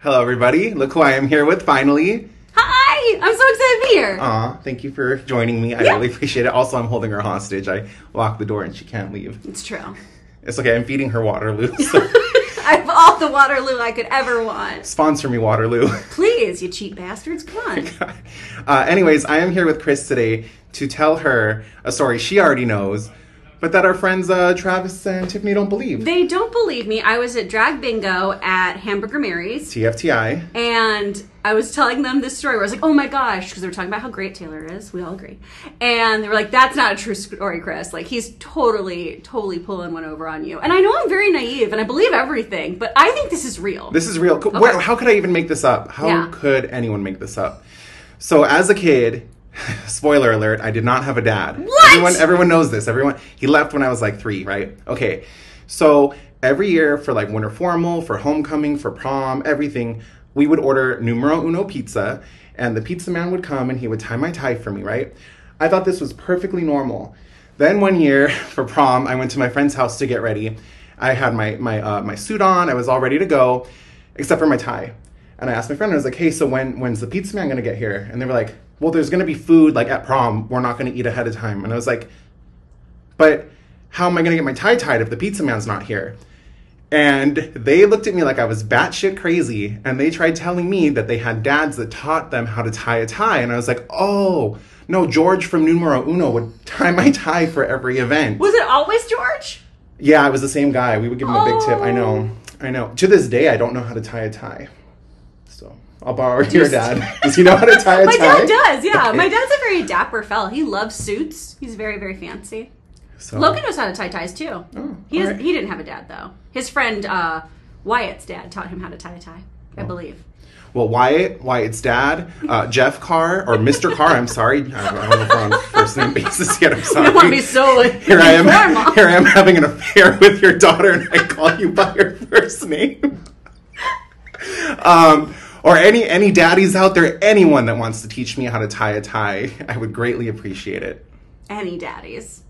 Hello, everybody. Look who I am here with, finally. Hi! I'm so excited to be here. Aw, thank you for joining me. I really appreciate it. Also, I'm holding her hostage. I locked the door and she can't leave. It's true. It's okay. I'm feeding her Waterloo. So. I have all the Waterloo I could ever want. Sponsor me, Waterloo. Please, you cheap bastards. Come on. Anyways, I am here with Chris today to tell her a story she already knows, but that our friends Travis and Tiffany don't believe. They don't believe me. I was at Drag Bingo at Hamburger Mary's. TFTI. And I was telling them this story where I was like, oh my gosh, because they were talking about how great Taylor is. We all agree. And they were like, that's not a true story, Chris. Like, he's totally pulling one over on you. And I know I'm very naive and I believe everything, but I think this is real. This is real. Okay. How could I even make this up? How could anyone make this up? So as a kid, spoiler alert, I did not have a dad. What? Everyone knows this. He left when I was like 3, right? Okay. So every year for like winter formal, for homecoming, for prom, everything, we would order numero uno pizza, and the pizza man would come and he would tie my tie for me, right? I thought this was perfectly normal. Then one year for prom, I went to my friend's house to get ready. I had my suit on. I was all ready to go, except for my tie. And I asked my friend, I was like, hey, so when's the pizza man going to get here? And they were like, well, there's going to be food like at prom. We're not going to eat ahead of time. And I was like, but how am I going to get my tie tied if the pizza man's not here? And they looked at me like I was batshit crazy. And they tried telling me that they had dads that taught them how to tie a tie. And I was like, oh, no, George from Numero Uno would tie my tie for every event. Was it always George? Yeah, it was the same guy. We would give him a big tip. I know. To this day, I don't know how to tie a tie. So I'll borrow your dad. Does he know how to tie a tie? My dad does, yeah. Okay. My dad's a very dapper fella. He loves suits. He's very, very fancy. So, Logan knows how to tie ties, too. Oh, He all right. didn't have a dad, though. His friend Wyatt's dad taught him how to tie a tie, I believe. Well, Wyatt's dad, Jeff Carr, or Mr. Carr, I'm sorry. I don't know if we're on first name basis yet, I'm sorry. You want to be so Here I am having an affair with your daughter and I call you by your first name. Or any daddies out there, anyone that wants to teach me how to tie a tie, I would greatly appreciate it. Any daddies.